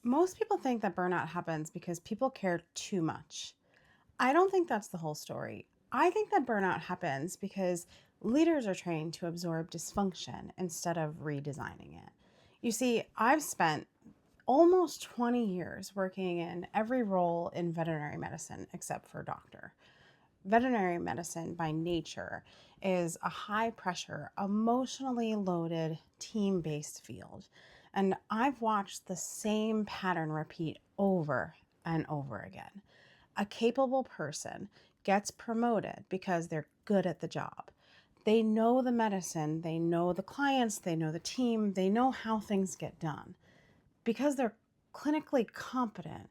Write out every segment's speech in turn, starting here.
Most people think that burnout happens because people care too much. I don't think that's the whole story. I think that burnout happens because leaders are trained to absorb dysfunction instead of redesigning it. You see, I've spent almost 20 years working in every role in veterinary medicine except for doctor. Veterinary medicine, by nature, is a high pressure, emotionally loaded, team based field. And I've watched the same pattern repeat over and over again. A capable person gets promoted because they're good at the job. They know the medicine, they know the clients, they know the team, they know how things get done. Because they're clinically competent,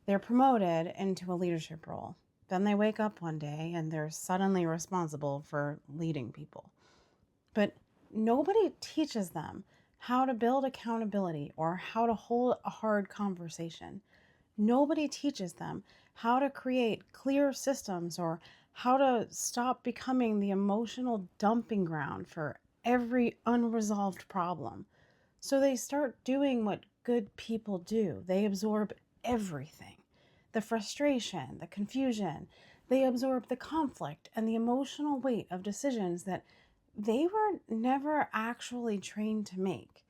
they're promoted into a leadership role. Then they wake up one day and they're suddenly responsible for leading people. But nobody teaches them how to build accountability or how to hold a hard conversation. Nobody teaches them how to create clear systems or how to stop becoming the emotional dumping ground for every unresolved problem. So they start doing what good people do. They absorb everything, the frustration, the confusion. They absorb the conflict and the emotional weight of decisions that they were never actually trained to make.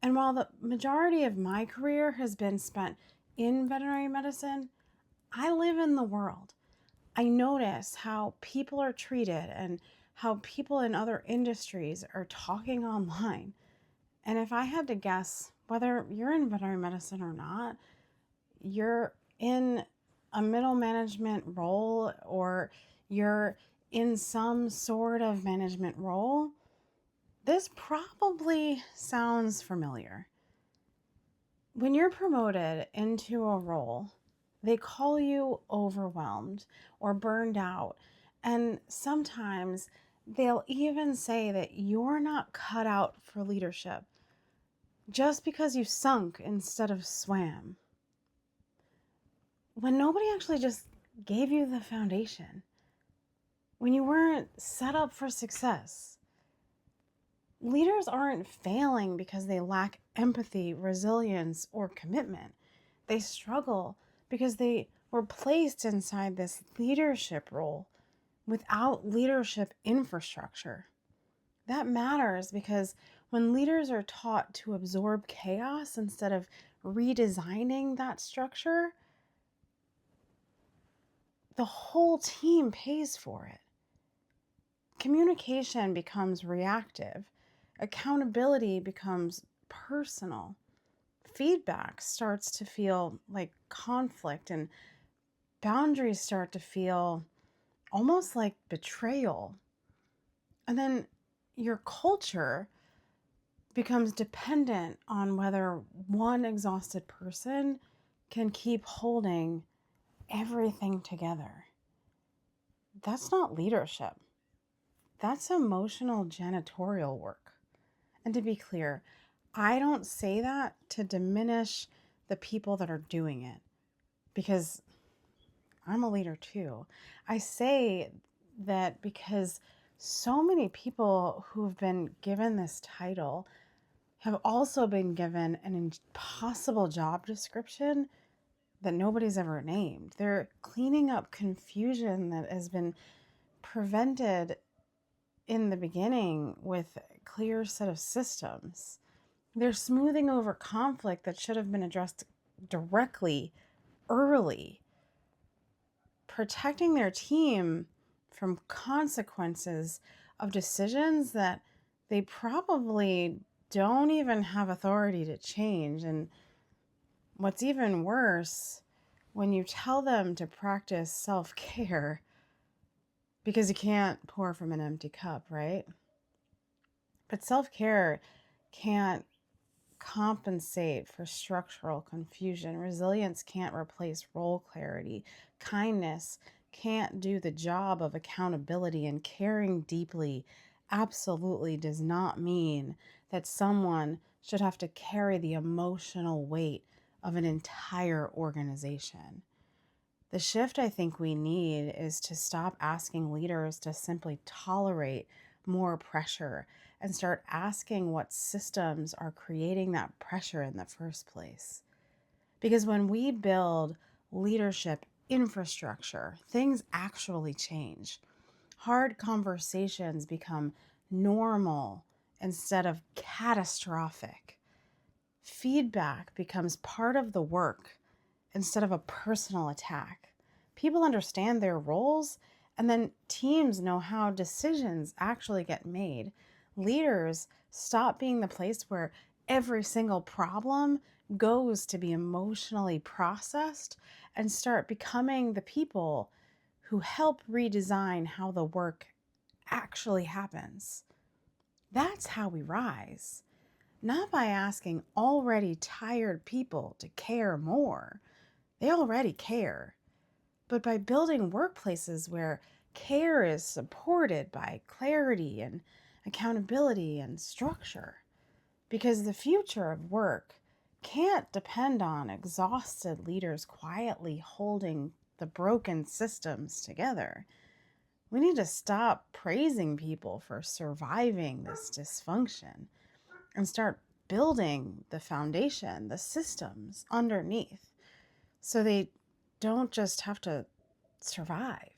And while the majority of my career has been spent in veterinary medicine, I live in the world. I notice how people are treated and how people in other industries are talking online. And if I had to guess, whether you're in veterinary medicine or not, you're in a middle management role or you're in some sort of management role, this probably sounds familiar. When you're promoted into a role, they call you overwhelmed or burned out. And sometimes they'll even say that you're not cut out for leadership just because you sunk instead of swam. When nobody actually just gave you the foundation, when you weren't set up for success. Leaders aren't failing because they lack empathy, resilience, or commitment. They struggle because they were placed inside this leadership role without leadership infrastructure. That matters because when leaders are taught to absorb chaos instead of redesigning that structure, the whole team pays for it. Communication becomes reactive, accountability becomes personal, feedback starts to feel like conflict, and boundaries start to feel almost like betrayal. And then your culture becomes dependent on whether one exhausted person can keep holding everything together. That's not leadership. That's emotional janitorial work. And to be clear, I don't say that to diminish the people that are doing it because I'm a leader too. I say that because so many people who've been given this title have also been given an impossible job description that nobody's ever named. They're cleaning up confusion that has been prevented in the beginning with a clear set of systems. They're smoothing over conflict that should have been addressed directly, early, protecting their team from consequences of decisions that they probably don't even have authority to change. And what's even worse, when you tell them to practice self care, because you can't pour from an empty cup, right? But self care can't compensate for structural confusion. Resilience can't replace role clarity. Kindness can't do the job of accountability. And caring deeply absolutely does not mean that someone should have to carry the emotional weight of an entire organization. The shift I think we need is to stop asking leaders to simply tolerate more pressure and start asking what systems are creating that pressure in the first place. Because when we build leadership infrastructure, things actually change. Hard conversations become normal instead of catastrophic. Feedback becomes part of the work instead of a personal attack. People understand their roles, and then teams know how decisions actually get made. Leaders stop being the place where every single problem goes to be emotionally processed and start becoming the people who help redesign how the work actually happens. That's how we rise, not by asking already tired people to care more. They already care, but by building workplaces where care is supported by clarity and accountability and structure. Because the future of work can't depend on exhausted leaders quietly holding the broken systems together. We need to stop praising people for surviving this dysfunction and start building the foundation, the systems underneath, so they don't just have to survive.